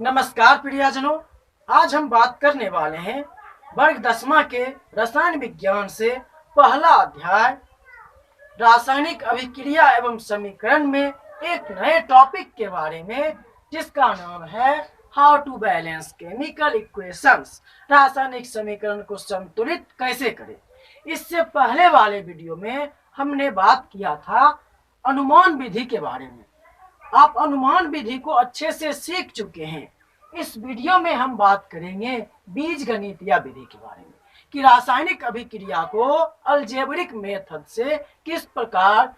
नमस्कार प्रियजनों, आज हम बात करने वाले हैं वर्ग 10वां के रसायन विज्ञान से पहला अध्याय रासायनिक अभिक्रिया एवं समीकरण में एक नए टॉपिक के बारे में, जिसका नाम है how to balance chemical equations. रासायनिक समीकरण को संतुलित कैसे करें। इससे पहले वाले वीडियो में हमने बात किया था अनुमान विधि के बारे में। आप अनुमान विधि को अच्छे से सीख चुके हैं। इस वीडियो में हम बात करेंगे बीजगणित या विधि के बारे में कि रासायनिक अभिक्रिया को अलजेब्रिक मेथड से किस प्रकार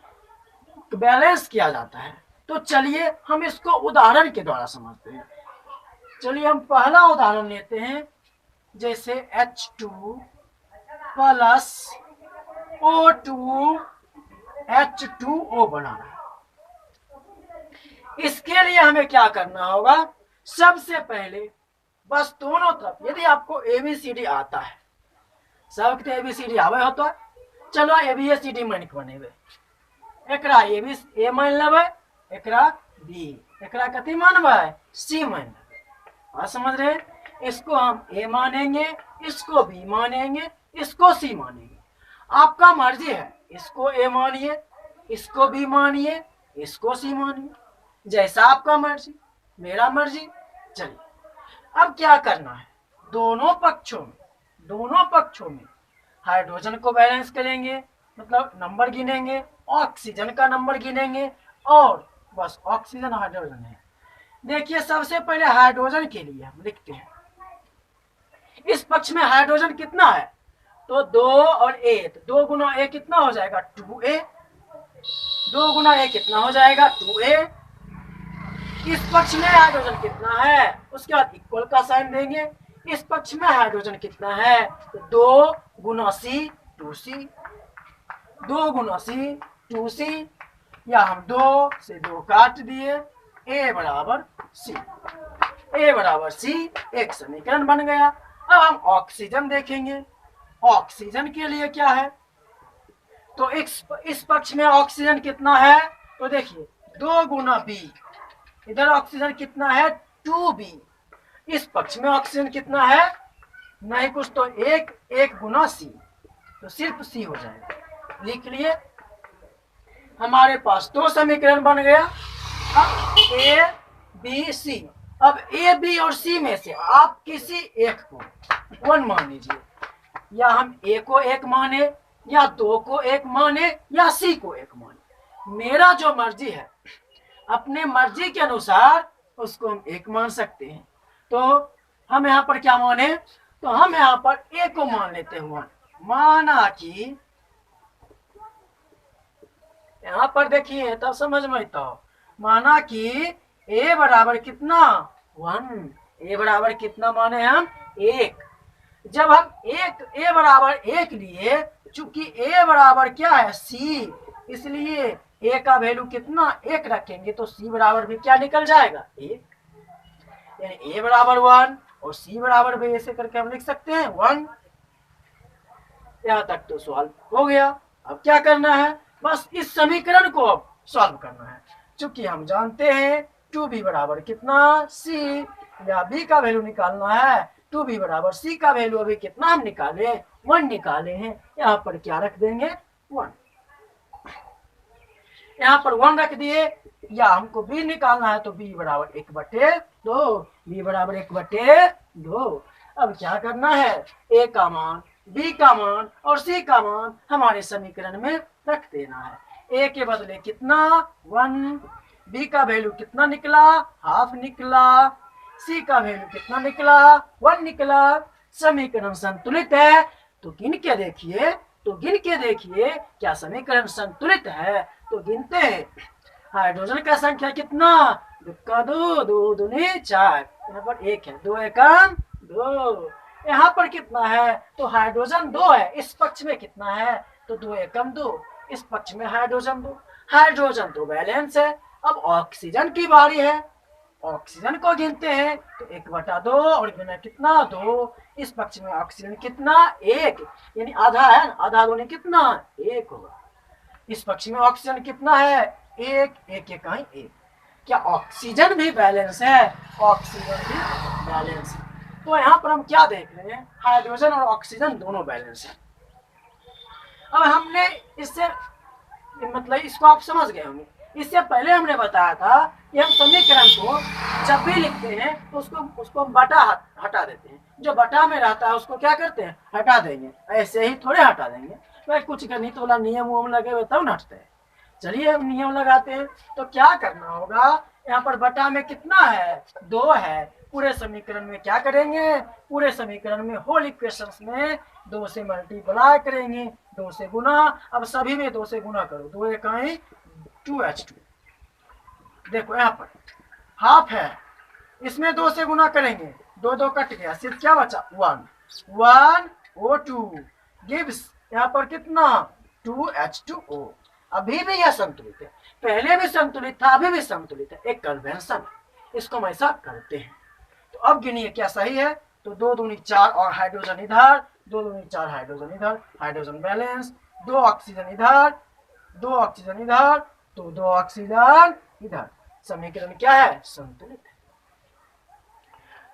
बैलेंस किया जाता है। तो चलिए हम इसको उदाहरण के द्वारा समझते हैं। चलिए हम पहला उदाहरण लेते हैं, जैसे H2 प्लस O2 H2O बनाना है। इसके लिए हमें क्या करना होगा, सबसे पहले बस दोनों तरफ, यदि आपको ABCD आता है, सबके ABCD आवे हो तो चलो ABCD मान के बनेबे, एकरा A मान लेबे, एकरा B, एकरा कथी मानबे C मान लेबे। और समझ रहे, इसको हम A मानेंगे, इसको B मानेंगे, इसको C मानेंगे। आपका मर्जी है, इसको A मानिए, इसको B मानिए, इसको C मानिए, जैसा आपका मर्जी, मेरा मर्जी। चलिए अब क्या करना है, दोनों पक्षों में हाइड्रोजन को बैलेंस करेंगे, मतलब नंबर गिनेंगे, ऑक्सीजन का नंबर गिनेंगे, और बस ऑक्सीजन हाइड्रोजन है। देखिए सबसे पहले हाइड्रोजन के लिए हम लिखते हैं, इस पक्ष में हाइड्रोजन कितना है, तो 2 और A, तो 2 गुना A कितना हो जाएगा 2A, 2 गुना A कितना हो जाएगा 2A। इस पक्ष में हाइड्रोजन कितना है, उसके बाद इक्वल का साइन देंगे। इस पक्ष में हाइड्रोजन कितना है, तो 2 गुना C 2C, 2 गुना C 2C, या हम 2 से 2 काट दिए, A बराबर C, एक समीकरण बन गया। अब हम ऑक्सीजन देखेंगे, ऑक्सीजन के लिए क्या है, तो इस पक्ष में ऑक्सीजन कितना है, तो देखिए 2 गुना B, इधर ऑक्सीजन कितना है 2B, इस पक्ष में ऑक्सीजन कितना है, नहीं कुछ तो 1 गुना C, तो सिर्फ C हो जाएगा। लिख लिए, हमारे पास 2 समीकरण बन गया। अब A B C, अब A B और C में से आप किसी एक को 1 मान लीजिए, या हम A को 1 माने, या 2 को 1 माने, या C को 1 माने। मेरा जो मर्जी है, अपने मर्जी के अनुसार उसको हम 1 मान सकते हैं। तो हम यहाँ पर क्या माने, तो हम यहाँ पर A को मान लेते हैं 1। माना कि यहाँ पर देखिए तब समझ में आता, माना कि A बराबर कितना 1, A बराबर कितना माने हम 1। जब हम A बराबर 1 लिए, चूंकि A बराबर क्या है C, इसलिए A का वैल्यू कितना 1 रखेंगे, तो C बराबर भी क्या निकल जाएगा 1, यानी A बराबर 1 और C बराबर भी ऐसे करके हम लिख सकते हैं 1। यहाँ तक तो सॉल्व हो गया। अब क्या करना है, बस इस समीकरण को अब सॉल्व करना है। चूंकि हम जानते हैं 2B बराबर कितना C, या B का वैल्यू निकालना है, 2B बराबर C का वैल्यू अभी कितना हम निकाले 1 निकाले हैं, यहाँ पर क्या रख देंगे 1, यहाँ पर 1 रख दिए। या हमको B निकालना है, तो B बराबर 1/2, B बराबर 1/2। अब क्या करना है, A का मान, B का मान और C का मान हमारे समीकरण में रख देना है। A के बदले कितना 1, B का वैल्यू कितना निकला हाफ निकला, C का वैल्यू कितना निकला 1 निकला। समीकरण संतुलित है, तो गिन के देखिए क्या समीकरण संतुलित है। तो गिनते हैं, हाइड्रोजन का संख्या कितना 2 2 दूनी 4, यहाँ पर 1 है, 2 एकम 2, यहाँ पर कितना है, तो हाइड्रोजन 2 है, इस पक्ष में कितना है, तो 2 एकम 2, इस पक्ष में हाइड्रोजन 2 बैलेंस है। अब ऑक्सीजन की बारी है, ऑक्सीजन को गिनते हैं, तो 1/2 और गिना कितना 2, इस पक्ष में ऑक्सीजन कितना 1, यानी आधा है, आधा दूनी कितना 1 होगा। इस पक्ष में ऑक्सीजन कितना है 1, 1 1 1, क्या ऑक्सीजन भी बैलेंस है? ऑक्सीजन भी बैलेंस है। तो यहाँ पर हम क्या देख रहे हैं, हाइड्रोजन और ऑक्सीजन दोनों बैलेंस है। अब हमने इससे मतलब इसको आप समझ गए होंगे। इससे पहले हमने बताया था कि हम समीकरण को जब भी लिखते हैं तो उसको हम बटा हटा देते हैं, जो बटा में रहता है उसको क्या करते हैं, हटा देंगे। ऐसे ही थोड़े हटा देंगे, भाई कुछ गणित वाला नियम वम लगे हुए तब न हटते हैं। चलिए हम नियम लगाते हैं। तो क्या करना होगा, यहाँ पर बटा में कितना है, 2 है। पूरे समीकरण में क्या करेंगे, पूरे समीकरण में होल इक्वेशंस में 2 से मल्टीप्लाई करेंगे, 2 से गुना। अब सभी में 2 से गुना करो, 2 इकाई 2H2। देखो यहाँ पर हाफ है, इसमें 2 से गुना करेंगे, 2 2 कट गया, सिर्फ क्या बचा 1 O2 गिव्स यहाँ पर कितना 2H2O। अभी भी यह संतुलित है, पहले भी संतुलित था, अभी भी संतुलित है, एक कन्वेंशन, इसको हम ऐसा करते हैं। तो अब गिनिए क्या सही है। तो 2 दूनी 4 और हाइड्रोजन इधर, 2 दूनी 4 हाइड्रोजन इधर, हाइड्रोजन बैलेंस। 2 ऑक्सीजन इधर, 2 ऑक्सीजन इधर, तो 2 ऑक्सीजन इधर। समीकरण क्या है, संतुलित है।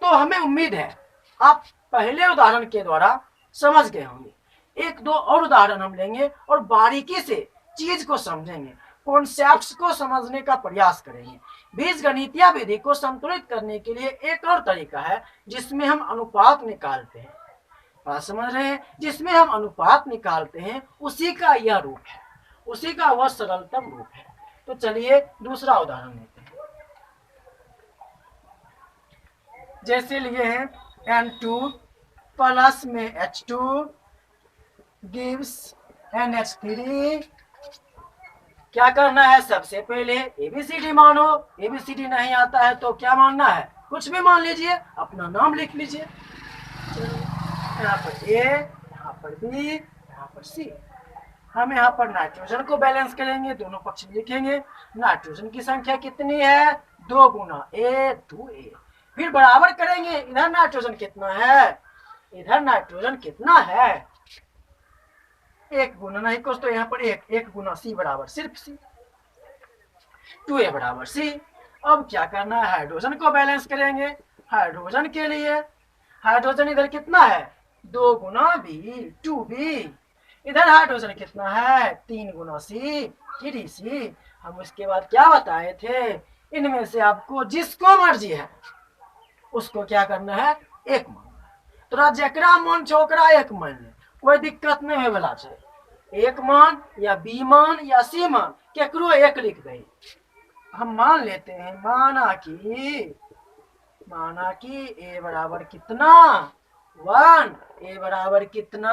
तो हमें उम्मीद है आप पहले उदाहरण के द्वारा समझ गए होंगे। 1-2 और उदाहरण हम लेंगे और बारीकी से चीज को समझेंगे, कॉन्सेप्ट्स को समझने का प्रयास करेंगे। बीजगणितीय विधि को संतुलित करने के लिए एक और तरीका है जिसमें हम अनुपात निकालते हैं। बात समझ रहे हैं, जिसमें हम अनुपात निकालते हैं उसी का यह रूप है, उसी का वह सरलतम रूप है। तो चलिए दूसरा उदाहरण लेते हैं। जैसे लिए हैं N2 प्लस में H2 गिव्स NH3। क्या करना है, सबसे पहले ABCD मानो। ABCD नहीं आता है तो क्या मानना है, कुछ भी मान लीजिए, अपना नाम लिख लीजिए। यहाँ पर A, यहाँ पर B, यहाँ पर C। हम यहाँ पर नाइट्रोजन को बैलेंस करेंगे, दोनों पक्ष में लिखेंगे। नाइट्रोजन की संख्या कितनी है, 2 गुना A 2A। फिर बराबर करेंगे, इधर नाइट्रोजन कितना है, इधर नाइट्रोजन कितना है, 1 गुना नहीं कुछ, तो यहाँ पर 1 गुना C बराबर सिर्फ C, 2A बराबर C। अब क्या करना है, हाइड्रोजन को बैलेंस करेंगे। हाइड्रोजन के लिए हाइड्रोजन इधर कितना है, 2 गुना B 2B। इधर हाइड्रोजन कितना है, 3 गुना C 3C। हम उसके बाद क्या बताए थे, इनमें से आपको जिसको मर्जी है उसको क्या करना है, 1 मानना है। तो जकरा मन छोकरा 1 मान ले, कोई दिक्कत नहीं है वाला चाहिए। 1 मान या B मान या C मान, केकरो 1 लिख दे। हम मान लेते हैं, माना कि A बराबर कितना 1, A बराबर कितना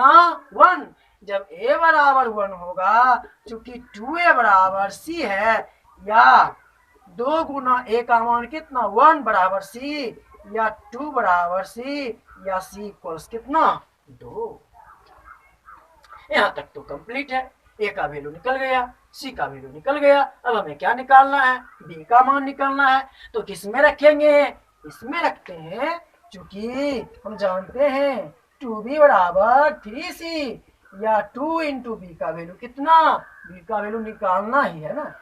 1। जब A बराबर 1 होगा, चूंकि 2A बराबर C है, या 2 गुना A का मान कितना 1 बराबर C, या 2 बराबर C, या C इक्वल्स कितना 2। यहाँ तक तो कंप्लीट है। A का वैल्यू निकल गया, C का वैल्यू निकल गया। अब हमें क्या निकालना है, B का मान निकालना है। तो किस में रखेंगे, इसमें रखते हैं, क्योंकि हम जानते हैं 2B बराबर 3C, या 2 इंटू B का वैल्यू कितना, B का वैल्यू निकालना ही है ना।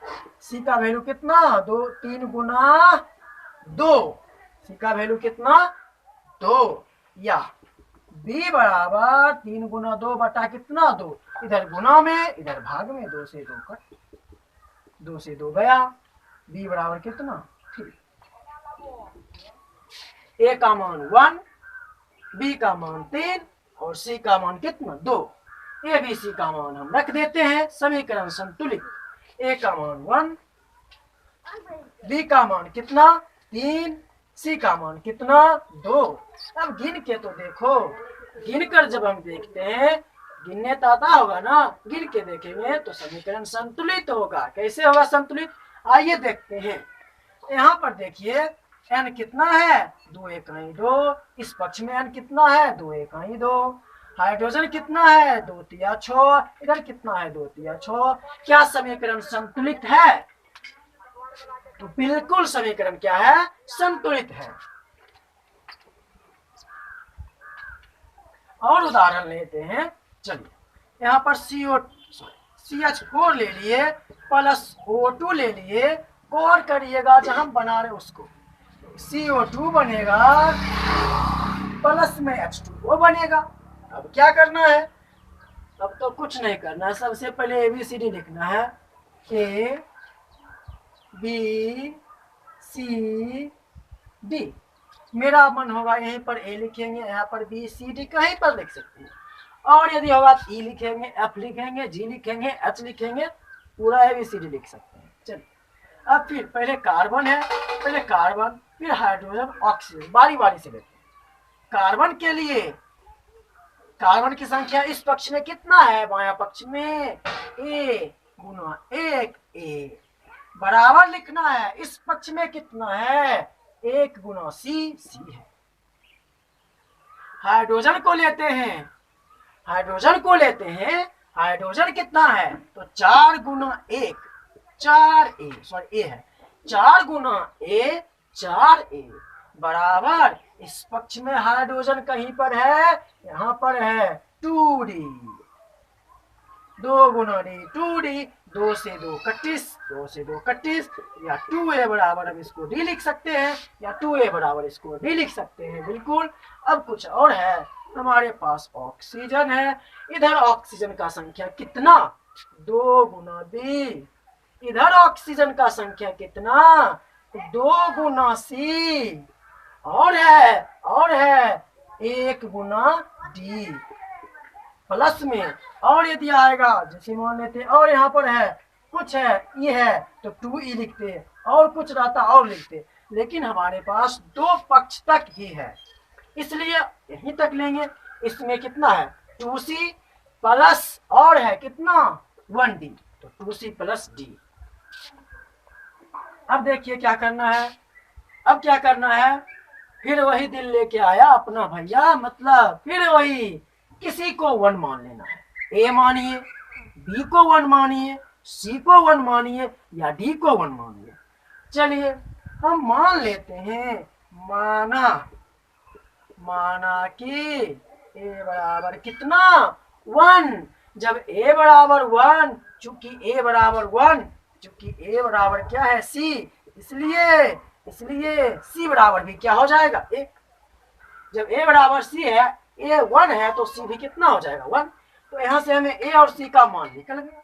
C का वैल्यू कितना 2, 3 गुना 2, C का वैल्यू कितना 2, या B बराबर 3 गुना 2 बटा कितना 2, इधर गुना में इधर भाग में, 2 से 2 कट, 2 से 2 गया। B बराबर कितना 3। A का मान 1, B का मान 3 और C का मान कितना 2। A B C का मान हम रख देते हैं, समीकरण संतुलित। A का मान 1, B का मान कितना 3, C का मान कितना 2। अब गिन के तो देखो, गिन कर जब हम देखते हैं, गिनने तो आता होगा ना, गिन के देखेंगे तो समीकरण संतुलित होगा। कैसे होगा संतुलित, आइए देखते हैं। यहाँ पर देखिए n कितना है 2 इकाई 2, इस पक्ष में n कितना है 2 इकाई 2। हाइड्रोजन कितना है 2 तिया 6, इधर कितना है 2 तिया 6। क्या समीकरण संतुलित है, तो बिल्कुल समीकरण क्या है, संतुलित है। और उदाहरण लेते हैं। चलिए यहाँ पर CH4 ले लिए प्लस O2 ले लिए, गौर करिएगा जहां हम बना रहे उसको, CO2 बनेगा प्लस में H2O बनेगा। अब क्या करना है? अब तो कुछ नहीं करना है, सबसे पहले ABCD लिखना है, A B C D। मेरा मन होगा यहीं पर A लिखेंगे, यहाँ पर B C D कहीं पर लिख सकते हैं, और यदि होगा E लिखेंगे, F लिखेंगे, G लिखेंगे, H लिखेंगे, पूरा ABCD लिख सकते हैं। चलिए अब फिर पहले कार्बन है, पहले कार्बन, फिर हाइड्रोजन, ऑक्सीजन, बारी बारी से लेते हैं। कार्बन के लिए कार्बन की संख्या इस पक्ष में कितना है? बायां पक्ष में A गुना 1A बराबर लिखना है। इस पक्ष में कितना है? 1 गुना C है। हाइड्रोजन को लेते हैं, हाइड्रोजन को लेते हैं, हाइड्रोजन कितना है? तो 4 गुना 1, 4A, सॉरी A है, 4 गुना A 4A बराबर, इस पक्ष में हाइड्रोजन कहीं पर है, यहाँ पर है 2D, 2 गुना D 2D, 2 से 2 31, 2 से 2 31, या 2A बराबर हम इसको D लिख सकते हैं, या 2A बराबर इसको D लिख सकते हैं, बिल्कुल। अब कुछ और है, हमारे पास ऑक्सीजन है, इधर ऑक्सीजन का संख्या कितना? 2 गुना B, इधर ऑक्सीजन का संख्या कितना? 2 गुना C, और है 1 गुना D प्लस में, और यदि आएगा जैसे मान लेते, और यहाँ पर है कुछ है E है तो 2E लिखते, और कुछ रहता और लिखते, लेकिन हमारे पास 2 पक्ष तक ही है, इसलिए यहीं तक लेंगे। इसमें कितना है? 2C प्लस और है कितना? 1D, तो 2C प्लस D। अब देखिए क्या करना है, अब क्या करना है? फिर वही दिल लेके आया अपना भैया, मतलब फिर वही, किसी को 1 मान लेना है। A मानिए, B को 1 मानिए, C को 1 मानिए, या D को 1 मानिए। चलिए हम मान लेते हैं, माना कि A बराबर कितना? 1। जब A बराबर 1, चूंकि A बराबर 1, चूंकि A बराबर क्या है? C, इसलिए C बराबर भी क्या हो जाएगा? 1। जब A बराबर C है, A 1 है, तो C भी कितना हो जाएगा? 1। तो यहाँ से हमें A और C का मान निकल गया,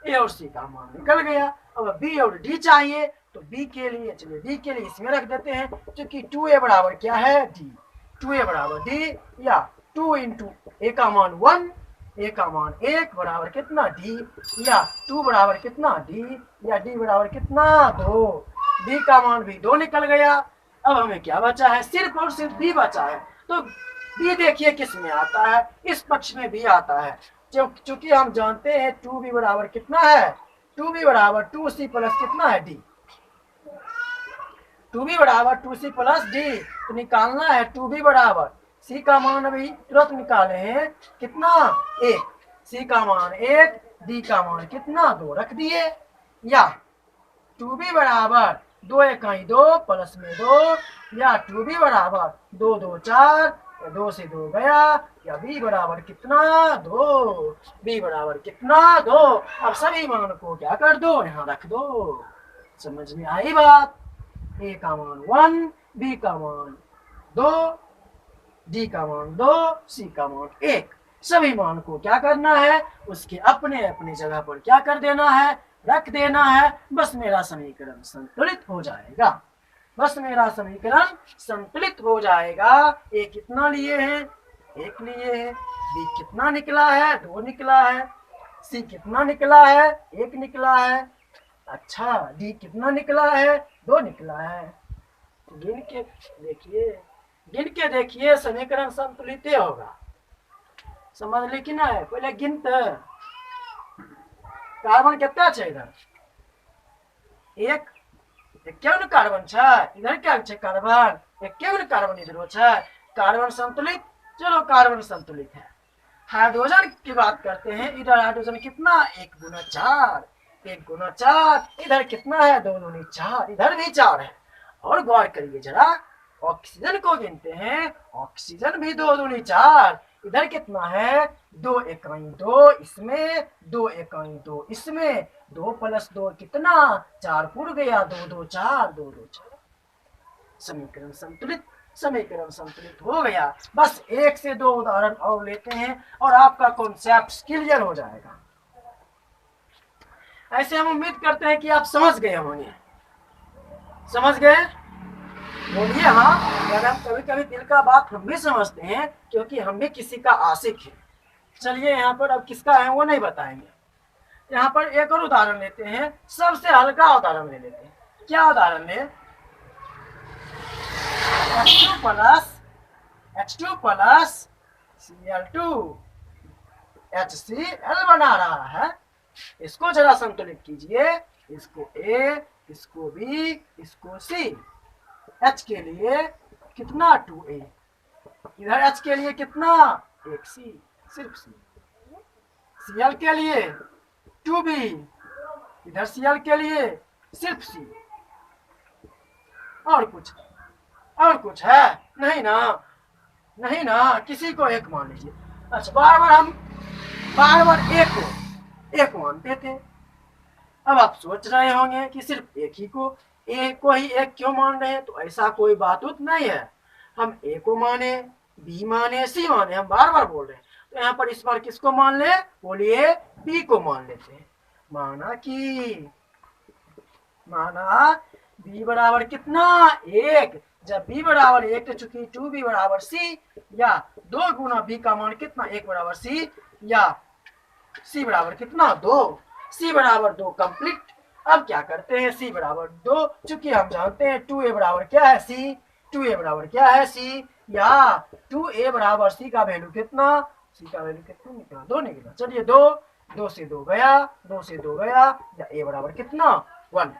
A और C का मान निकल गया। अब B और D चाहिए, तो B के लिए, चलिए D के लिए इसमें रख देते हैं, क्योंकि 2A बराबर क्या है? D, 2A बराबर D, या 2 इंटू A का मान 1, A का मान 1 बराबर कितना? D, या 2 बराबर कितना? D, या D बराबर कितना? 2, D का मान भी 2 निकल गया। अब हमें क्या बचा है? सिर्फ और सिर्फ B बचा है। तो B देखिए किस में आता है? इस पक्ष में B आता है, चूंकि हम जानते हैं 2B बराबर कितना है? 2B बराबर 2C प्लस कितना है? D। 2B बराबर 2C प्लस D, तो निकालना है 2B बराबर, C का मान अभी तुरंत निकाले हैं, कितना? 1, C का मान 1, D का मान कितना? 2 रख दिए, या 2B बराबर 2 1 2 प्लस में 2, या 2B बराबर 2 2 4, 2 से 2 गया, या B बराबर कितना? 2, B बराबर कितना? 2। अब सभी मान को क्या कर दो? यहाँ रख दो। समझ में आई बात? A का मान 1, B का मान 2, D का मान 2, C का मान 1। सभी मान को क्या करना है? उसके अपने अपने जगह पर क्या कर देना है? रख देना है। बस मेरा समीकरण संतुलित हो जाएगा, बस मेरा समीकरण संतुलित हो जाएगा। A कितना लिए हैं? 1 लिए हैं। B कितना निकला है? 2 निकला है। C कितना निकला है? 1 निकला है। अच्छा, D कितना निकला है? 2 निकला है। गिन के देखिए, समीकरण संतुलित होगा। समझ ली कि नहीं? पहले गिनते, कार्बन कितना है इधर? 1, 51 कार्बन है, इधर क्या है? कार्बन 51 कार्बन इधर है। कार्बन संतुलित, चलो कार्बन संतुलित है। हाइड्रोजन की बात करते हैं, इधर हाइड्रोजन कितना? 1 गुना 4, 1 गुना 4, इधर कितना है? 2 दूनी 4, इधर भी 4 है। और गौर करिए जरा, ऑक्सीजन को गिनते हैं, ऑक्सीजन भी 2 दूनी 4, इधर कितना है 2 इकाई 2 इसमें, 2 इकाई 2 इसमें, 2 + 2 कितना 4 पूर गया, 2 2 4, 2 2 4। समीकरण संतुलित, समीकरण संतुलित हो गया। बस 1 से 2 उदाहरण और लेते हैं और आपका कॉन्सेप्ट क्लियर हो जाएगा। ऐसे हम उम्मीद करते हैं कि आप समझ गए होंगे। समझ गए? बोलिए हाँ। अगर हम कभी कभी दिल का बात हम भी समझते हैं, क्योंकि हम भी किसी का आशिक है। चलिए यहाँ पर अब किसका है वो नहीं बताएंगे। यहाँ पर एक और उदाहरण लेते हैं, सबसे हल्का उदाहरण ले लेते हैं। क्या उदाहरण ले? H2 प्लस Cl2 HCl बना रहा है। इसको जरा संतुलित कीजिए, इसको A, इसको B, इसको C। H के लिए कितना 2A, इधर H के लिए कितना 1C, सिर्फ C। Cl के लिए 2B, इधर Cl के लिए सिर्फ C। और कुछ है? नहीं ना, नहीं ना, किसी को एक मान लीजिए। अच्छा, बार बार एक मानते थे। अब आप सोच रहे होंगे कि सिर्फ एक ही एक क्यों मान रहे हैं? तो ऐसा कोई बात नहीं है। हम ए को माने, बी माने, सी माने, हम बार बार बोल रहे हैं। तो यहाँ पर इस बार किसको मान ले? बोलिए बी को मान लेते हैं। माना बी बराबर कितना 1। जब b बराबर 1 तो चूंकि 2b बराबर c, या 2 गुना b का मान कितना 1 बराबर c, या c बराबर कितना 2, c बराबर 2 कंप्लीट। अब क्या करते हैं? c बराबर 2, चूंकि हम जानते हैं 2a बराबर क्या है c, 2a बराबर क्या है c, या 2a बराबर c का वैल्यू कितना, c का वैल्यू कितना निकला 2 निकला। चलिए 2 से 2 गया, 2 से 2 गया, या a बराबर कितना 1।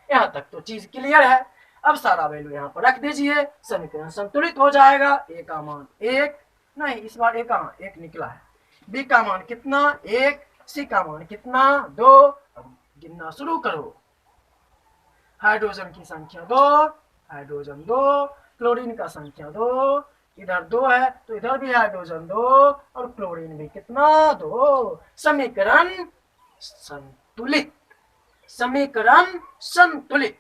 यहाँ तक तो चीज क्लियर है। अब सारा वैल्यू यहाँ पर रख दीजिए, समीकरण संतुलित हो जाएगा। a का मान 1 नहीं, इस बार a का मान 1 निकला है, b का मान कितना 1, c का मान कितना 2। अब गिनना शुरू करो। हाइड्रोजन की संख्या 2, हाइड्रोजन 2, क्लोरीन का संख्या 2, इधर 2 है तो इधर भी हाइड्रोजन 2 और क्लोरीन भी कितना 2। समीकरण संतुलित, समीकरण संतुलित।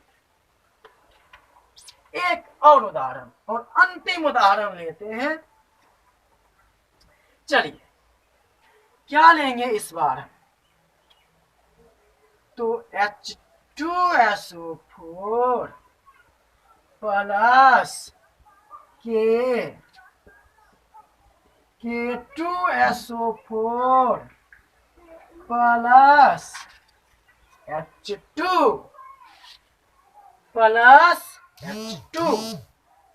एक और उदाहरण और अंतिम उदाहरण लेते हैं। चलिए क्या लेंगे इस बार? तो H2SO4 plus K2SO4 plus H2 plus H2।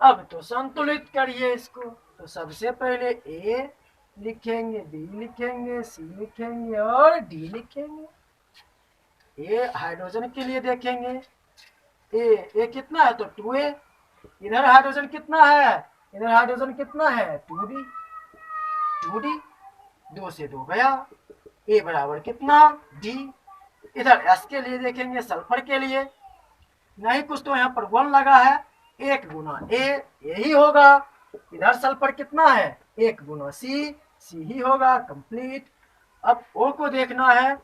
अब तो संतुलित करिए इसको। तो सबसे पहले A लिखेंगे, B लिखेंगे, C लिखेंगे और D लिखेंगे। A हाइड्रोजन के लिए देखेंगे, A कितना है तो 2A, इधर हाइड्रोजन कितना है, इधर हाइड्रोजन कितना है 2D, 2 से 2 गया, A बराबर कितना D। इधर S के लिए देखेंगे, सल्फर के लिए नहीं कुछ तो यहाँ पर 1 लगा है, 1 गुना A यही होगा। इधर सल्फर कितना है 1 गुना C ही होगा कंप्लीट। अब O को देखना है,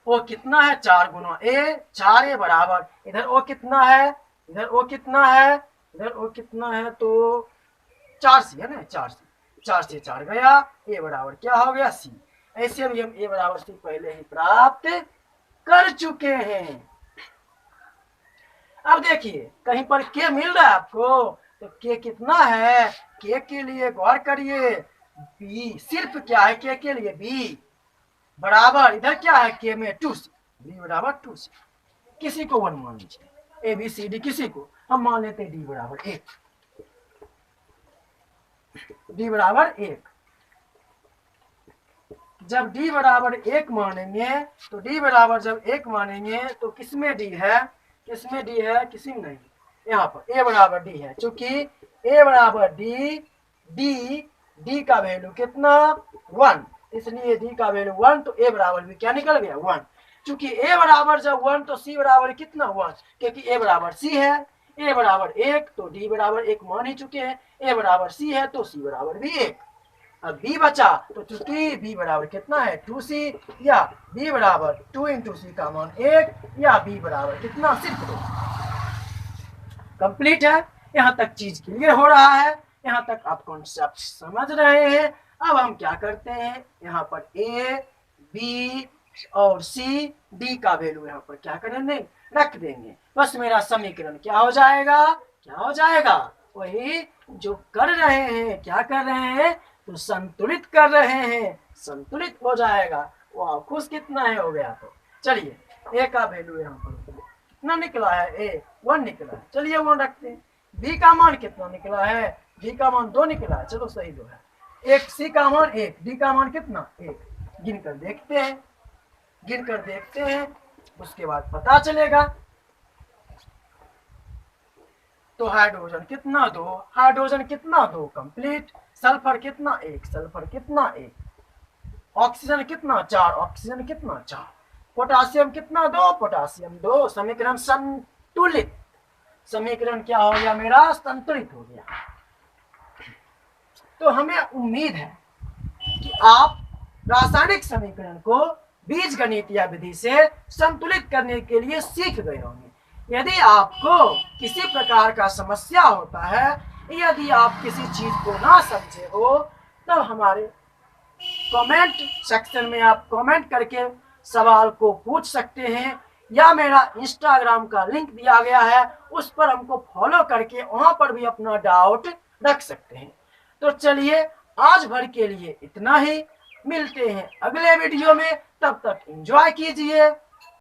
O कितना है 4 गुना A, 4A बराबर, इधर O कितना है, इधर O कितना है, इधर O कितना है तो 4C है ना, 4 से 4 गया, A बराबर क्या हो गया C। ऐसे भी हम A बराबर C पहले ही प्राप्त कर चुके हैं। अब देखिए कहीं पर K मिल रहा है आपको, तो K कितना है, K के लिए गौर करिए, B सिर्फ क्या है K के लिए B बराबर, इधर क्या है K में 2C, B बराबर 2C। किसी को 1 मान लीजिए, A B C D, किसी को हम मान लेते हैं D बराबर 1, D बराबर 1। जब D बराबर 1 मानेंगे तो D बराबर जब 1 मानेंगे तो किसमें D है, किसमें D है, किसी में नहीं। यहाँ पर A बराबर D है, चूंकि A बराबर D का वैल्यू कितना 1, इसलिए D का वैल्यू 1, तो A बराबर भी क्या निकल गया 1। चूंकि a बराबर जब 1 तो c बराबर कितना 1, क्योंकि a बराबर c है, a बराबर 1 तो d बराबर 1 मान ही चुके हैं, a बराबर c है तो c बराबर भी 1। अब b बचा तो चूंकि b बराबर कितना है 2c, या b बराबर 2 इंटू सी का मान 1, या b बराबर कितना सिर्फ 2। कंप्लीट है, यहाँ तक चीज क्लियर हो रहा है, यहाँ तक आप कॉन्सेप्ट समझ रहे हैं। अब हम क्या करते हैं, यहाँ पर a b और c d का वैल्यू यहाँ पर क्या करेंगे, रख देंगे। बस मेरा समीकरण क्या हो जाएगा, क्या हो जाएगा, वही जो कर रहे हैं, क्या कर रहे हैं, तो संतुलित कर रहे हैं, संतुलित हो जाएगा। वाह, खुश कितना है हो गया। तो चलिए a का वैल्यू यहाँ पर कितना निकला है, a 1 निकला है, चलिए 1 रखते हैं। b का मान कितना निकला है, b का मान 2 निकला है, चलो सही 2 है। एक c का मान 1, d का मान कितना 1, गिनकर देखते हैं, गिनकर देखते हैं, उसके बाद पता चलेगा। तो हाइड्रोजन कितना 2, हाइड्रोजन कितना 2 कंप्लीट, सल्फर कितना 1, सल्फर कितना 1, ऑक्सीजन कितना 4, ऑक्सीजन कितना 4, पोटासियम कितना 2, पोटासियम 2। समीकरण संतुलित, समीकरण क्या हो गया मेरा, संतुलित हो गया। तो हमें उम्मीद है कि आप रासायनिक समीकरण को बीजगणित या विधि से संतुलित करने के लिए सीख गए होंगे। यदि आपको किसी प्रकार का समस्या होता है, यदि आप किसी चीज को ना समझे हो, तो हमारे कमेंट सेक्शन में आप कमेंट करके सवाल को पूछ सकते हैं, या मेरा इंस्टाग्राम का लिंक दिया गया है, उस पर हमको फॉलो करके वहां पर भी अपना डाउट रख सकते हैं। तो चलिए आज भर के लिए इतना ही, मिलते हैं अगले वीडियो में, तब तक एंजॉय कीजिए।